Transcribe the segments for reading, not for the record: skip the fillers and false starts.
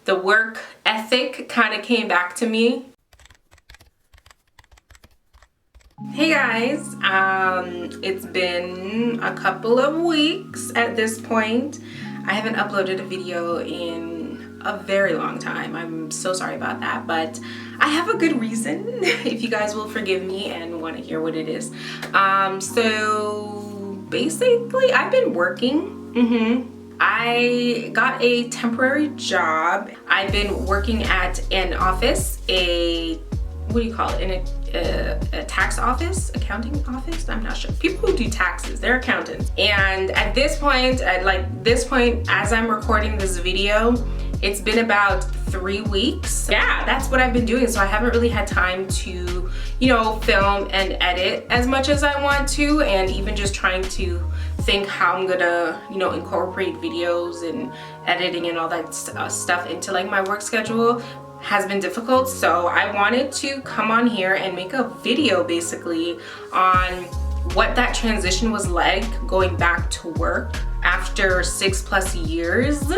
the work ethic kind of came back to me. Hey guys, it's been a couple of weeks at this point. I haven't uploaded a video in a very long time. I'm so sorry about that, but I have a good reason if you guys will forgive me and want to hear what it is. So basically I've been working. I got a temporary job. I've been working at an office, what do you call it, a tax office, accounting office, I'm not sure. People who do taxes, they're accountants. And at this point, as I'm recording this video, it's been about 3 weeks. Yeah, that's what I've been doing. So I haven't really had time to, film and edit as much as I want to, and even just trying to think how I'm gonna, incorporate videos and editing and all that stuff into like my work schedule has been difficult. So I wanted to come on here and make a video basically on what that transition was like going back to work after 6+ years.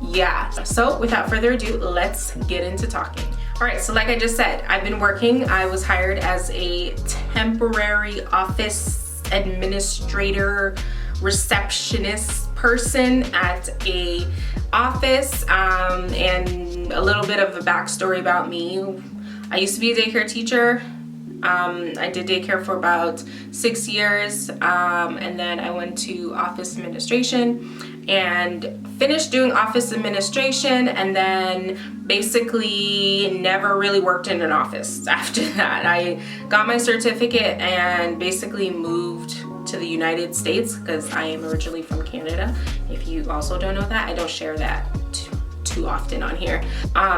Yeah, so without further ado, let's get into talking. All right, so like I just said, I've been working. I was hired as a temporary office administrator, receptionist person at a office, and a little bit of a backstory about me. I used to be a daycare teacher. I did daycare for about 6 years, and then I went to office administration and finished doing office administration, and then basically never really worked in an office after that. I got my certificate and basically moved to the United States because I am originally from Canada. If you also don't know that, I don't share that too often on here.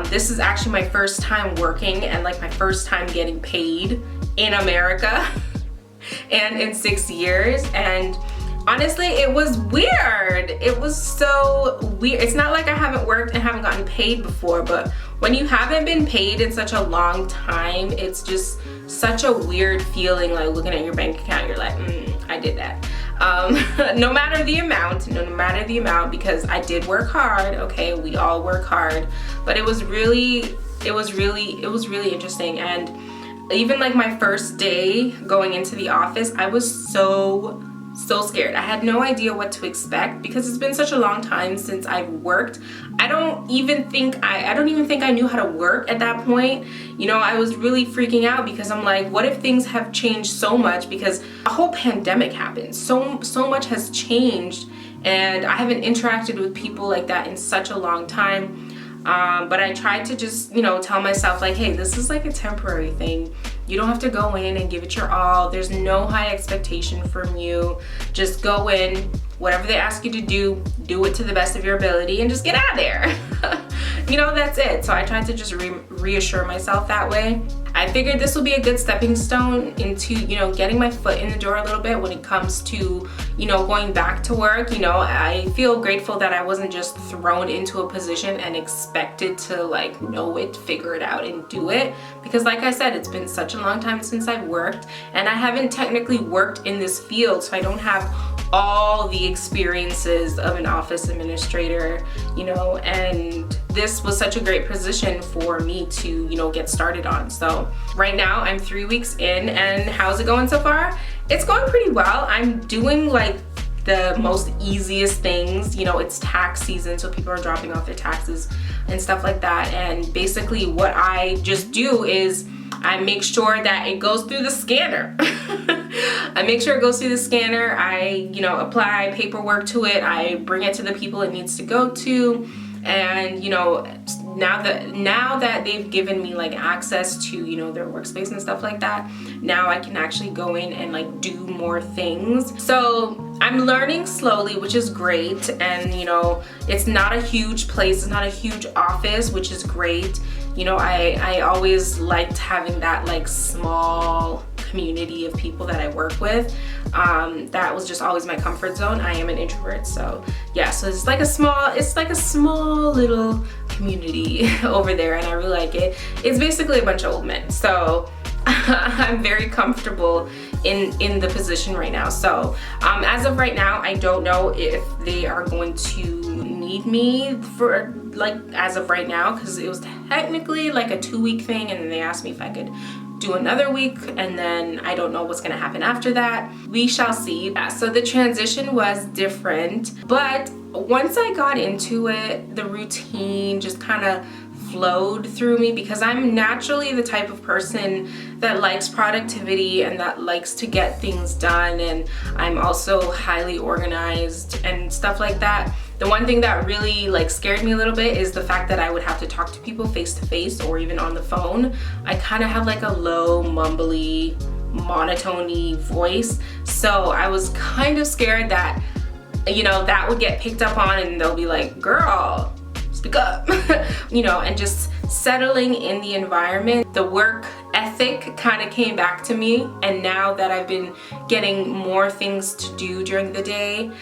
This is actually my first time working and like my first time getting paid in America and in 6 years, and honestly it was weird. It was so weird. It's not like I haven't worked and haven't gotten paid before, but when you haven't been paid in such a long time, it's just such a weird feeling, like looking at your bank account, you're like, I did that. No matter the amount, because I did work hard, okay, we all work hard, but it was really interesting. And even like my first day going into the office, I was so scared. I had no idea what to expect because it's been such a long time since I've worked. I don't even think I knew how to work at that point. I was really freaking out because I'm like, what if things have changed so much, because a whole pandemic happened. So much has changed, and I haven't interacted with people like that in such a long time. But I tried to just, tell myself like, hey, this is like a temporary thing. You don't have to go in and give it your all. There's no high expectation from you. Just go in, whatever they ask you to do it to the best of your ability and just get out of there. That's it. So I tried to just reassure myself that way. I figured this will be a good stepping stone into, getting my foot in the door a little bit when it comes to, going back to work. I feel grateful that I wasn't just thrown into a position and expected to like know it, figure it out and do it. Because like I said, it's been such a long time since I've worked, and I haven't technically worked in this field, so I don't have all the experiences of an office administrator, and this was such a great position for me to, get started on. So right now I'm 3 weeks in, and how's it going so far? It's going pretty well. I'm doing like the most easiest things. It's tax season, so people are dropping off their taxes and stuff like that. And basically what I just do is I make sure that it goes through the scanner. I make sure it goes through the scanner. I, apply paperwork to it. I bring it to the people it needs to go to. And, now that they've given me like access to, their workspace and stuff like that, now I can actually go in and like do more things. So I'm learning slowly, which is great. And, it's not a huge place. It's not a huge office, which is great. I always liked having that like small community of people that I work with. That was just always my comfort zone. I am an introvert, so yeah, so it's like a small little community over there, and I really like it. It's basically a bunch of old men, so I'm very comfortable in the position right now. So as of right now, I don't know if they are going to need need me for like as of right now, because it was technically like a 2-week thing, and then they asked me if I could do another week, and then I don't know what's gonna happen after that. We shall see. Yeah, so the transition was different, but once I got into it, the routine just kind of flowed through me, because I'm naturally the type of person that likes productivity and that likes to get things done, and I'm also highly organized and stuff like that. The one thing that really like scared me a little bit is the fact that I would have to talk to people face to face or even on the phone. I kind of have like a low, mumbly, monotony voice, so I was kind of scared that, you know, that would get picked up on and they'll be like, girl, speak up. You know, and just settling in the environment. The work ethic kind of came back to me, and now that I've been getting more things to do during the day,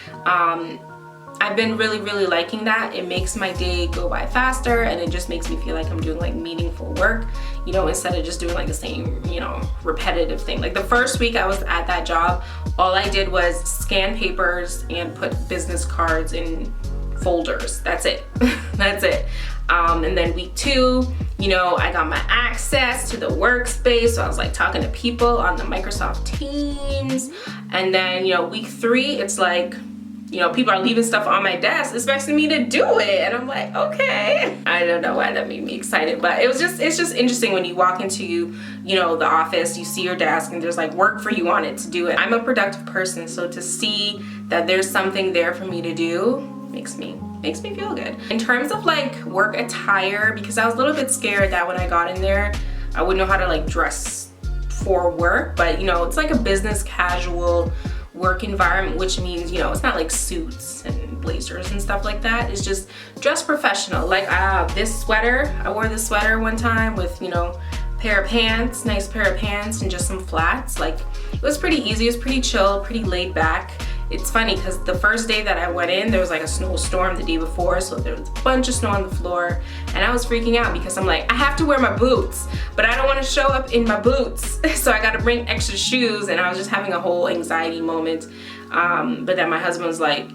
I've been really liking that. It makes my day go by faster, and it just makes me feel like I'm doing like meaningful work, you know, instead of just doing like the same, you know, repetitive thing. Like the first week I was at that job, all I did was scan papers and put business cards in folders. That's it. That's it. And then week 2, you know, I got my access to the workspace, so I was like talking to people on the Microsoft Teams. And then, you know, week 3, it's like, you know, people are leaving stuff on my desk expecting me to do it, and I'm like, okay. I don't know why that made me excited, but it's just interesting when you walk into, you know, the office, you see your desk and there's like work for you on it to do it. I'm a productive person, so to see that there's something there for me to do makes me feel good. In terms of like work attire, because I was a little bit scared that when I got in there, I wouldn't know how to like dress for work, but you know, it's like a business casual work environment, which means, you know, it's not like suits and blazers and stuff like that. It's just dress professional. Like this sweater, I wore this sweater one time with, you know, pair of pants, nice pair of pants, and just some flats. Like it was pretty easy, it was pretty chill, pretty laid back. It's funny because the first day that I went in, there was like a snowstorm the day before, so there was a bunch of snow on the floor, and I was freaking out because I'm like, I have to wear my boots, but I don't want to show up in my boots, so I got to bring extra shoes, and I was just having a whole anxiety moment. But then my husband was like,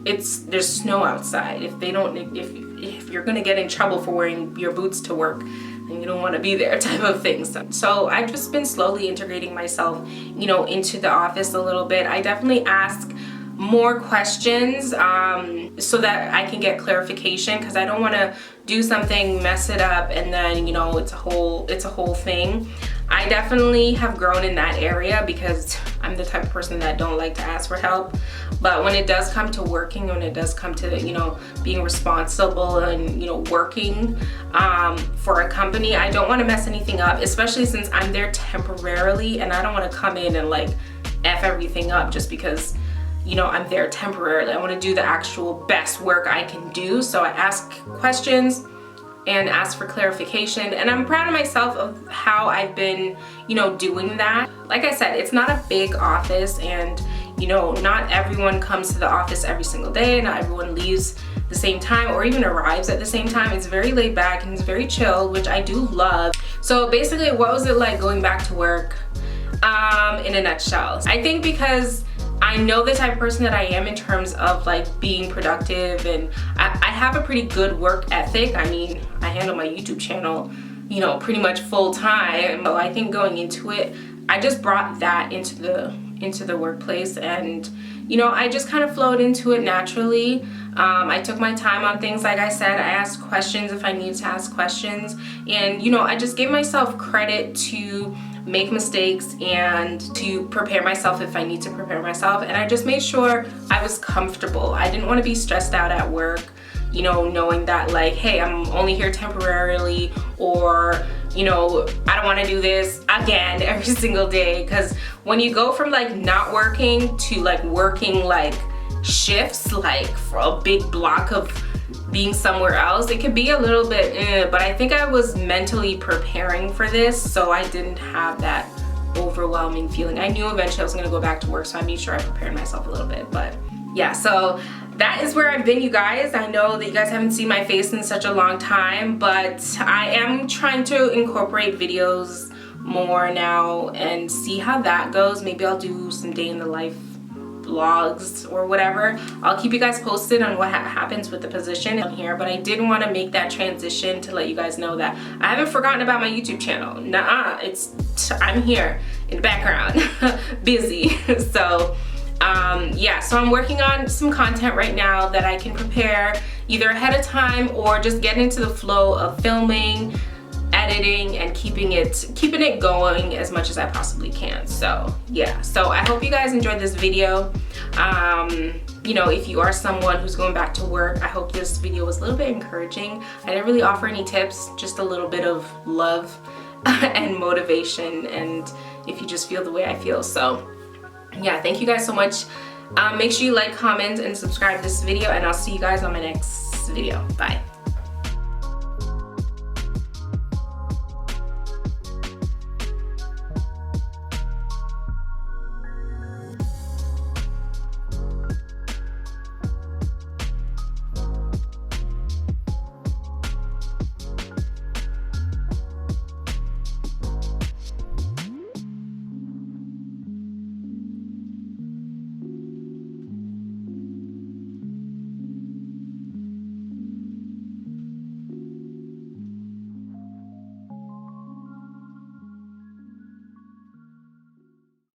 there's snow outside. If you're gonna get in trouble for wearing your boots to work, and you don't want to be there, type of thing. So I've just been slowly integrating myself, you know, into the office a little bit. I definitely ask more questions so that I can get clarification, because I don't want to do something, mess it up, and then, you know, it's a whole thing. I definitely have grown in that area because I'm the type of person that don't like to ask for help. But when it does come to working, when it does come to, you know, being responsible and, you know, working for a company, I don't want to mess anything up, especially since I'm there temporarily, and I don't want to come in and like F everything up just because, you know, I'm there temporarily. I want to do the actual best work I can do. So I ask questions and ask for clarification, and I'm proud of myself of how I've been, you know, doing that. Like I said, it's not a big office, and you know, not everyone comes to the office every single day, not everyone leaves the same time or even arrives at the same time. It's very laid back and it's very chill, which I do love. So basically, what was it like going back to work in a nutshell? I think because I know the type of person that I am in terms of like being productive, and I have a pretty good work ethic. I mean, I handle my YouTube channel, you know, pretty much full time. So I think going into it, I just brought that into the workplace, and you know, I just kind of flowed into it naturally. I took my time on things. Like I said, I asked questions if I needed to ask questions, and you know, I just gave myself credit to make mistakes and to prepare myself if I need to prepare myself. And I just made sure I was comfortable. I didn't want to be stressed out at work, you know, knowing that like, hey, I'm only here temporarily, or you know, I don't want to do this again every single day. Because when you go from like not working to like working like shifts, like for a big block of being somewhere else, it could be a little bit but I think I was mentally preparing for this, so I didn't have that overwhelming feeling. I knew eventually I was going to go back to work, so I made sure I prepared myself a little bit. But yeah, so that is where I've been, you guys. I know that you guys haven't seen my face in such a long time, but I am trying to incorporate videos more now and see how that goes. Maybe I'll do some day in the life vlogs or whatever. I'll keep you guys posted on what happens with the position here, but I did want to make that transition to let you guys know that I haven't forgotten about my YouTube channel. Nuh-uh, I'm here in the background busy. So yeah, so I'm working on some content right now that I can prepare either ahead of time or just get into the flow of filming, editing, and keeping it going as much as I possibly can. So yeah, so I hope you guys enjoyed this video. You know, if you are someone who's going back to work, I hope this video was a little bit encouraging. I didn't really offer any tips, just a little bit of love and motivation, and if you just feel the way I feel. So yeah, thank you guys so much. Make sure you like, comment, and subscribe to this video, and I'll see you guys on my next video. Bye.